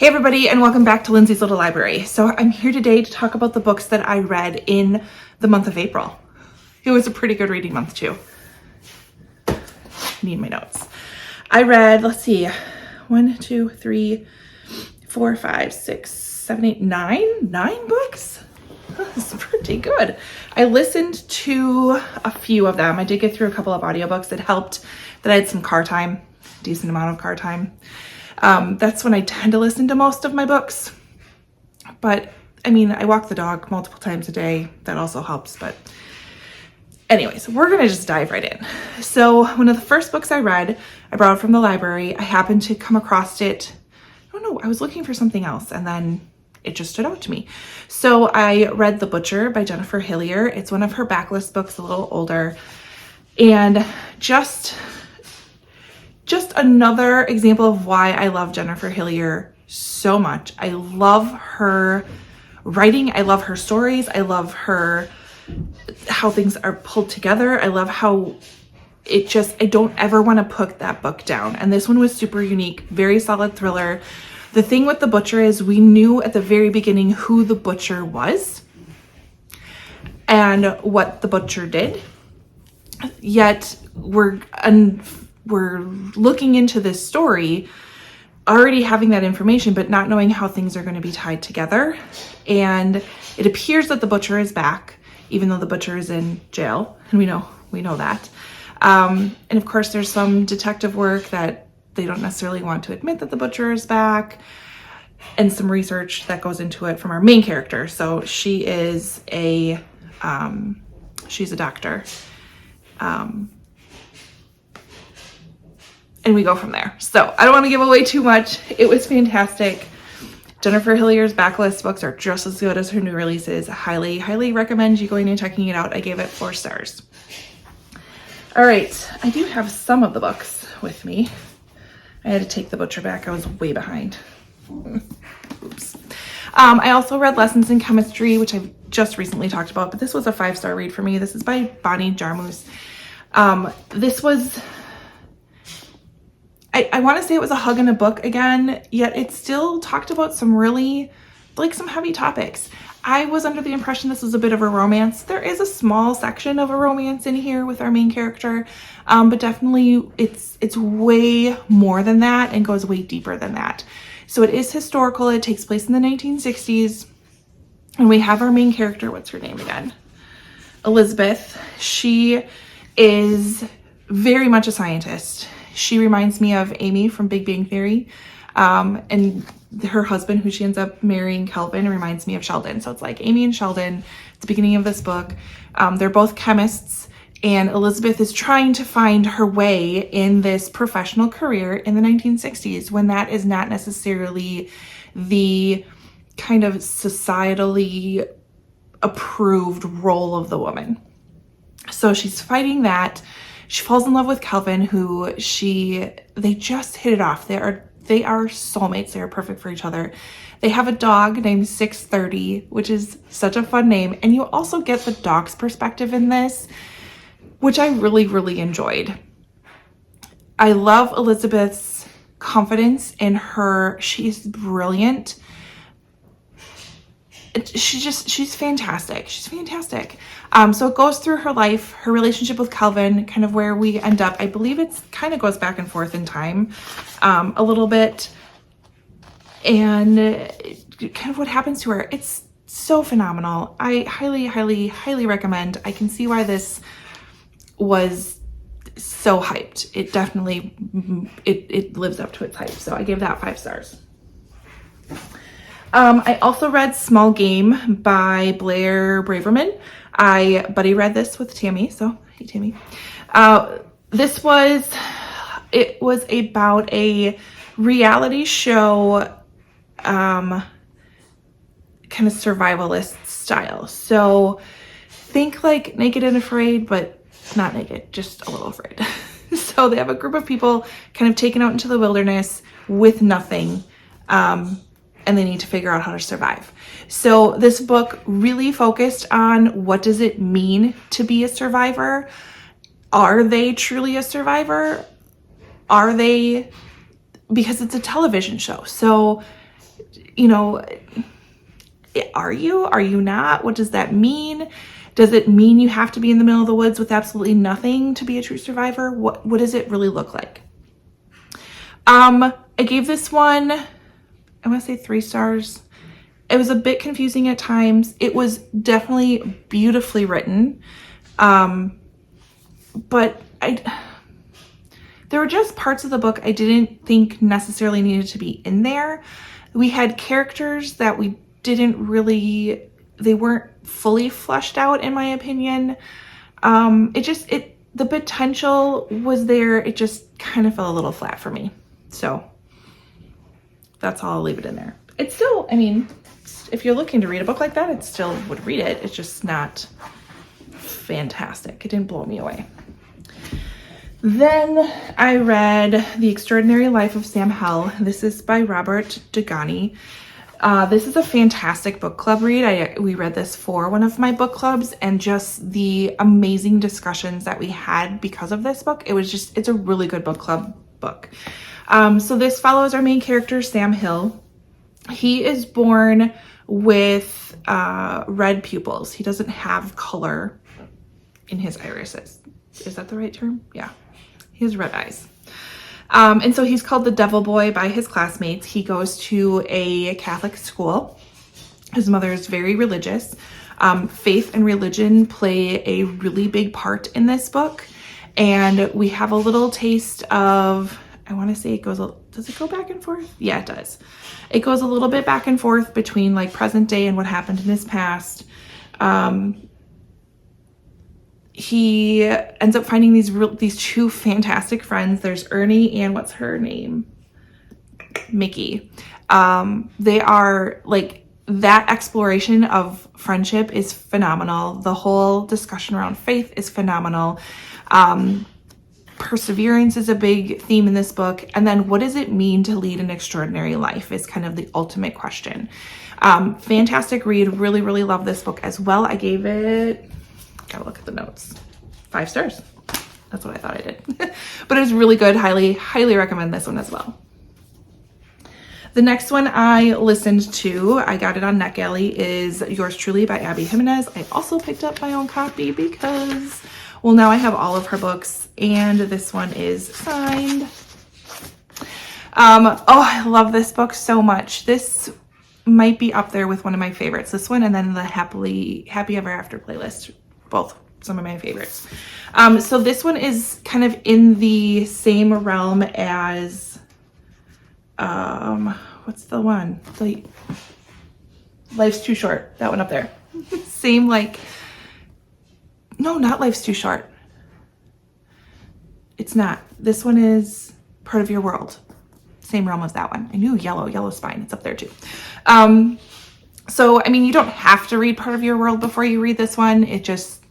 Hey everybody, and welcome back to Lindsey's Little Library. So I'm here today to talk about the books that I read in the month of April. It was a pretty good reading month too. Need my notes. I read, let's see, 1, 2, 3, 4, 5, 6, 7, 8, 9 books. That's pretty good. I listened to a few of them. I did get through a couple of audiobooks. It helped that I had some car time, decent amount of car time. That's when I tend to listen to most of my books, but I mean, I walk the dog multiple times a day. That also helps, but anyways, we're going to just dive right in. So one of the first books I read, I borrowed from the library. I happened to come across it. I don't know. I was looking for something else and then it just stood out to me. So I read The Butcher by Jennifer Hillier. It's one of her backlist books, a little older, and just another example of why I love Jennifer Hillier so much. I love her writing. I love her stories. I love how things are pulled together. I love how I don't ever want to put that book down. And this one was super unique, very solid thriller. The thing with The Butcher is we knew at the very beginning who the butcher was and what the butcher did. Yet we're looking into this story already having that information, but not knowing how things are going to be tied together. And it appears that the butcher is back, even though the butcher is in jail. And we know that. And of course, there's some detective work that they don't necessarily want to admit that the butcher is back, and some research that goes into it from our main character. So she is she's a doctor. And we go from there. So I don't want to give away too much. It was fantastic. Jennifer Hillier's backlist books are just as good as her new releases. Highly, highly recommend you going and checking it out. I gave it 4 stars. All right, I do have some of the books with me. I had to take The Butcher back. I was way behind. Oops. I also read Lessons in Chemistry, which I've just recently talked about, but this was a 5-star read for me. This is by Bonnie Jarmusch. This was, I want to say it was a hug in a book again, yet it still talked about some really, some heavy topics. I was under the impression this was a bit of a romance. There is a small section of a romance in here with our main character, but definitely it's way more than that and goes way deeper than that. So it is historical. It takes place in the 1960s, and we have our main character. What's her name again? Elizabeth. She is very much a scientist. She reminds me of Amy from Big Bang Theory, and her husband, who she ends up marrying, Kelvin, reminds me of Sheldon. So it's like Amy and Sheldon at the beginning of this book. They're both chemists, and Elizabeth is trying to find her way in this professional career in the 1960s, when that is not necessarily the kind of societally approved role of the woman. So she's fighting that. She falls in love with Kelvin, who they just hit it off. They are soulmates. They are perfect for each other. They have a dog named 630, which is such a fun name. And you also get the dog's perspective in this, which I really, really enjoyed. I love Elizabeth's confidence in her. She's brilliant. She's fantastic. She's fantastic. So it goes through her life, her relationship with Kelvin, kind of where we end up. I believe it's kind of goes back and forth in time a little bit, and kind of what happens to her. It's so phenomenal. I highly, highly, highly recommend. I can see why this was so hyped. It definitely, it lives up to its hype. So I gave that 5 stars. I also read Small Game by Blair Braverman. Buddy read this with Tammy, so hey Tammy. It was about a reality show, kind of survivalist style. So think like Naked and Afraid, but not naked, just a little afraid. So they have a group of people kind of taken out into the wilderness with nothing, and they need to figure out how to survive. So this book really focused on, what does it mean to be a survivor? Are they truly a survivor? Are they, because it's a television show. So you know, are you not? What does that mean? Does it mean you have to be in the middle of the woods with absolutely nothing to be a true survivor? What does it really look like? I gave this one, I want to say 3 stars. It was a bit confusing at times. It was definitely beautifully written. But there were just parts of the book I didn't think necessarily needed to be in there. We had characters that we didn't really, they weren't fully fleshed out in my opinion. The potential was there. It just kind of fell a little flat for me. So that's all, I'll leave it in there. It's still, I mean, if you're looking to read a book like that, it still would read it. It's just not fantastic. It didn't blow me away. Then I read The Extraordinary Life of Sam Hell. This is by Robert Dugani. This is a fantastic book club read. We read this for one of my book clubs, and just the amazing discussions that we had because of this book. It's a really good book club book. So this follows our main character, Sam Hill. He is born with red pupils. He doesn't have color in his irises. Is that the right term? Yeah. He has red eyes. And so he's called the Devil Boy by his classmates. He goes to a Catholic school. His mother is very religious. Faith and religion play a really big part in this book. And we have a little taste of, I want to say it goes, does it go back and forth? Yeah, it does. It goes a little bit back and forth between like present day and what happened in his past. He ends up finding these 2 fantastic friends. There's Ernie and what's her name? Mickey. They are like, that exploration of friendship is phenomenal. The whole discussion around faith is phenomenal. Perseverance is a big theme in this book. And then what does it mean to lead an extraordinary life is kind of the ultimate question. Fantastic read. Really, really love this book as well. I gave it, gotta look at the notes, 5 stars. That's what I thought I did. But it was really good. Highly, highly recommend this one as well. The next one I listened to, I got it on NetGalley, is Yours Truly by Abby Jimenez. I also picked up my own copy because, well, now I have all of her books, and this one is signed. Oh, I love this book so much. This might be up there with one of my favorites. This one and then the Happy Ever After playlist, both some of my favorites. So this one is kind of in the same realm as, what's the one? The Life's Too Short, that one up there. Same like, no, not Life's Too Short. It's not. This one is Part of Your World. Same realm as that one. I knew Yellow Spine. It's up there too. So, I mean, you don't have to read Part of Your World before you read this one. It just,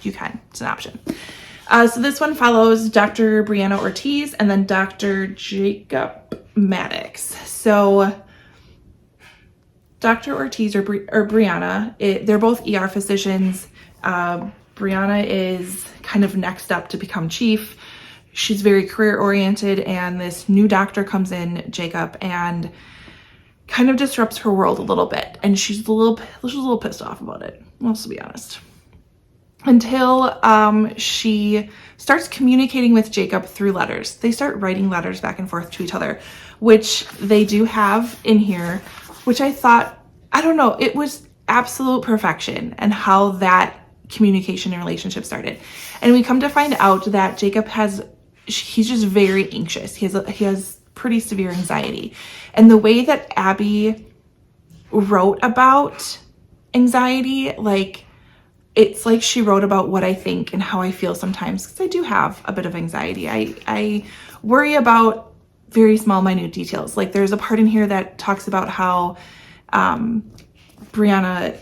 you can. It's an option. So this one follows Dr. Brianna Ortiz and then Dr. Jacob Maddox. So Dr. Ortiz or Brianna, they're both ER physicians. Brianna is kind of next up to become chief. She's very career oriented, and this new doctor comes in, Jacob, and kind of disrupts her world a little bit. And she's a little pissed off about it, let's be honest. Until she starts communicating with Jacob through letters. They start writing letters back and forth to each other, which they do have in here, which I thought, I don't know, it was absolute perfection and how that communication and relationship started. And we come to find out that Jacob he's just very anxious. He has pretty severe anxiety. And the way that Abby wrote about anxiety, like, it's like she wrote about what I think and how I feel sometimes, because I do have a bit of anxiety. I worry about very small, minute details. Like there's a part in here that talks about how Brianna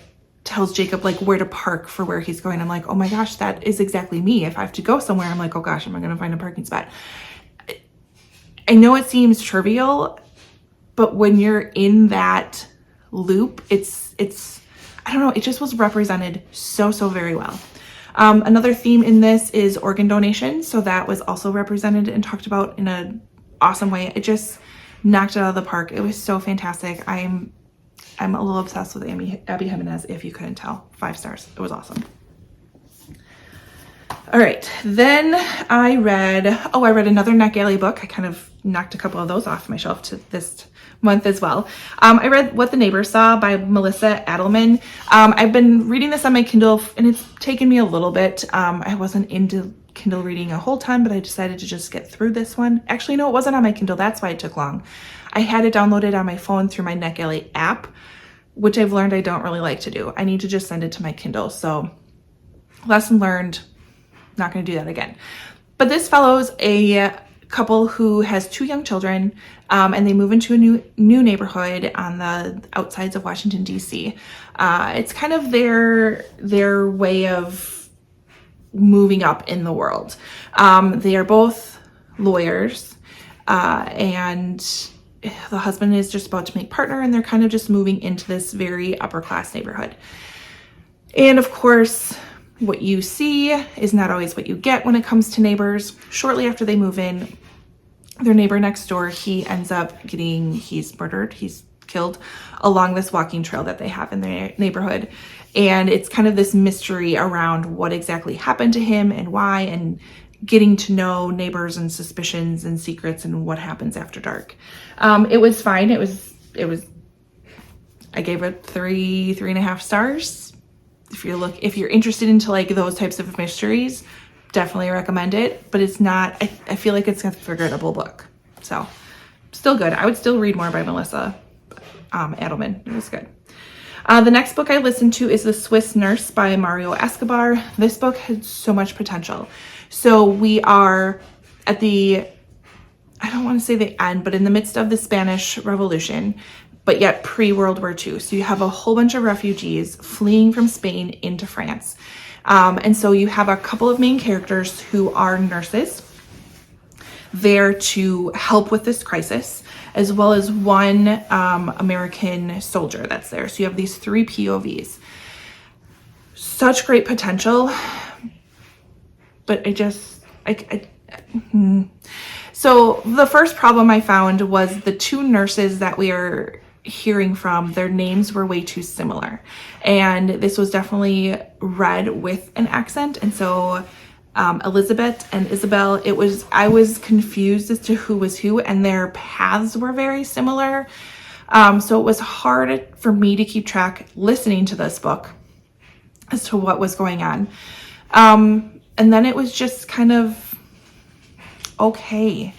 tells Jacob like where to park for where he's going. I'm like, oh my gosh, that is exactly me. If I have to go somewhere, I'm like, oh gosh, am I going to find a parking spot? I know it seems trivial, but when you're in that loop, it's I don't know, it just was represented so very well. Another theme in this is organ donation. So that was also represented and talked about in an awesome way. knocked it out of the park. It was so fantastic. I'm a little obsessed with Abby Jimenez, if you couldn't tell. 5 stars. It was awesome. All right, then I read another NetGalley book. I kind of knocked a couple of those off my shelf to this month as well. I read What the Neighbors Saw by Melissa Adelman. I've been reading this on my Kindle, and it's taken me a little bit. I wasn't into Kindle reading a whole ton, but I decided to just get through this one. Actually, no, it wasn't on my Kindle. That's why it took long. I had it downloaded on my phone through my NetGalley app, which I've learned I don't really like to do. I need to just send it to my Kindle. So lesson learned. Not going to do that again. But this follows a couple who has 2 young children, and they move into a new neighborhood on the outsides of Washington, D.C. It's kind of their way of moving up in the world. They are both lawyers, and the husband is just about to make partner, and they're kind of just moving into this very upper class neighborhood. And of course, what you see is not always what you get when it comes to neighbors. Shortly after they move in, their neighbor next door, he's murdered, he's killed along this walking trail that they have in their neighborhood. And it's kind of this mystery around what exactly happened to him and why, and getting to know neighbors and suspicions and secrets and what happens after dark. It was fine. I gave it 3.5 stars. If you're interested into like those types of mysteries, definitely recommend it, but it's not, I feel like it's a forgettable book. So still good. I would still read more by Melissa Adelman. It was good. The next book I listened to is The Swiss Nurse by Mario Escobar. This book had so much potential. So we are at I don't want to say the end, but in the midst of the Spanish Revolution, but yet pre-World War II. So you have a whole bunch of refugees fleeing from Spain into France. And so you have a couple of main characters who are nurses there to help with this crisis, as well as one American soldier that's there. So you have these 3 POVs. Such great potential, but So the first problem I found was the 2 nurses that we are hearing from, their names were way too similar. And this was definitely read with an accent. And so Elizabeth and Isabel, I was confused as to who was who, and their paths were very similar. So it was hard for me to keep track listening to this book as to what was going on. And then it was just kind of okay.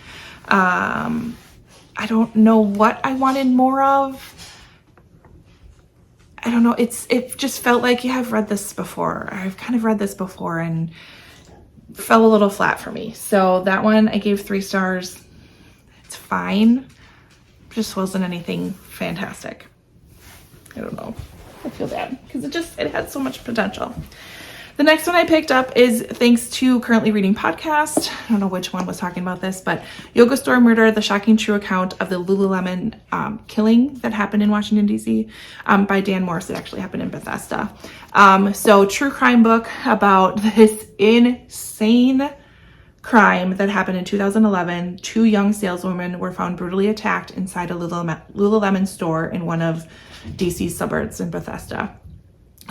I don't know what I wanted more of. I don't know. It just felt like, yeah, I've read this before. I've kind of read this before, and fell a little flat for me. So that one I gave 3 stars. It's fine. Just wasn't anything fantastic. I don't know. I feel bad because it had so much potential. The next one I picked up is thanks to Currently Reading Podcast. I don't know which one was talking about this, but Yoga Store Murder, the shocking true account of the Lululemon killing that happened in Washington, D.C. By Dan Morse. It actually happened in Bethesda. So true crime book about this insane crime that happened in 2011. 2 young saleswomen were found brutally attacked inside a Lululemon store in one of D.C.'s suburbs in Bethesda.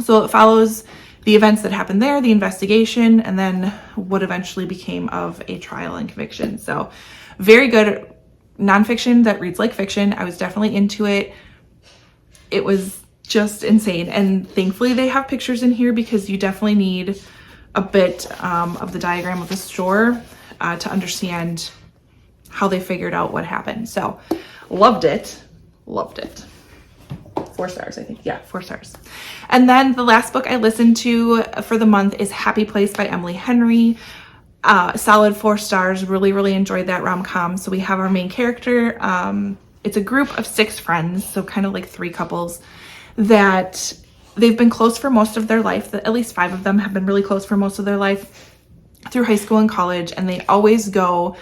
So it follows the events that happened there, the investigation, and then what eventually became of a trial and conviction. So very good nonfiction that reads like fiction. I was definitely into it. It was just insane. And thankfully they have pictures in here, because you definitely need a bit of the diagram of the store to understand how they figured out what happened. So loved it. 4 stars, I think. Yeah, 4 stars. And then the last book I listened to for the month is Happy Place by Emily Henry. Solid 4 stars. Really, really enjoyed that rom-com. So we have our main character. It's a group of 6 friends, so kind of like 3 couples that they've been close for most of their life. At least 5 of them have been really close for most of their life through high school and college. And they always go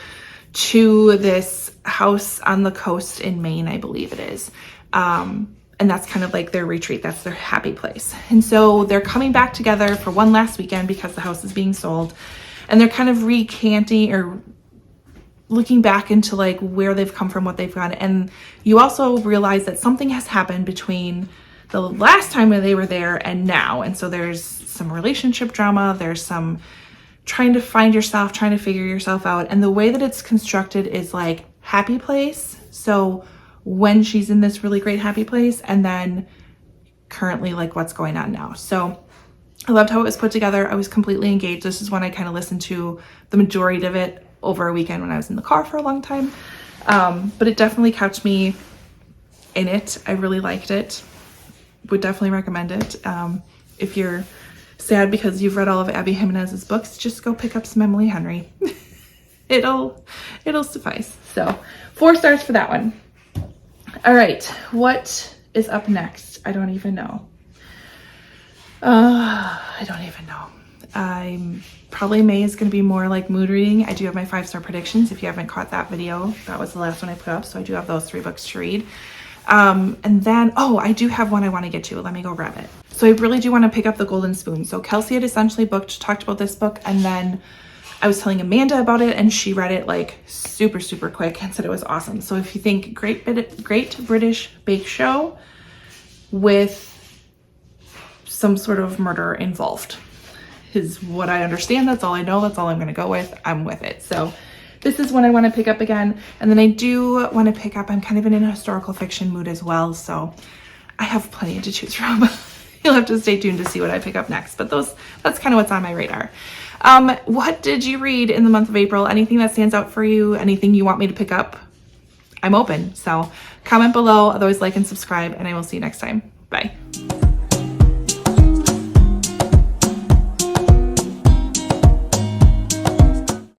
to this house on the coast in Maine, I believe it is. And that's kind of like their retreat. That's their happy place. And so they're coming back together for one last weekend because the house is being sold. And they're kind of recanting or looking back into like where they've come from, what they've done. And you also realize that something has happened between the last time that they were there and now. And so there's some relationship drama, there's some trying to find yourself, trying to figure yourself out. And the way that it's constructed is like happy place. So when she's in this really great happy place, and then currently like what's going on now. So I loved how it was put together. I was completely engaged. This is when I kind of listened to the majority of it over a weekend when I was in the car for a long time. But it definitely kept me in it. I really liked it. Would definitely recommend it. If you're sad because you've read all of Abby Jimenez's books, just go pick up some Emily Henry. It'll suffice. So 4 stars for that one. All right, what is up next? I don't even know. Probably May is going to be more like mood reading. I do have my 5-star predictions. If you haven't caught that video, that was the last one I put up. So I do have those 3 books to read. And then, I do have one I want to get to. Let me go grab it. So I really do want to pick up The Golden Spoon. So Kelsey had essentially talked about this book, and then I was telling Amanda about it, and she read it like super, super quick and said it was awesome. So if you think Great British Bake Show with some sort of murder involved is what I understand. That's all I know. That's all I'm going to go with. I'm with it. So this is one I want to pick up again. And then I do want to pick up, I'm kind of in a historical fiction mood as well. So I have plenty to choose from. You'll have to stay tuned to see what I pick up next. But that's kind of what's on my radar. What did you read in the month of April? Anything that stands out for you? Anything you want me to pick up? I'm open. So comment below. Otherwise, like and subscribe, and I will see you next time. Bye.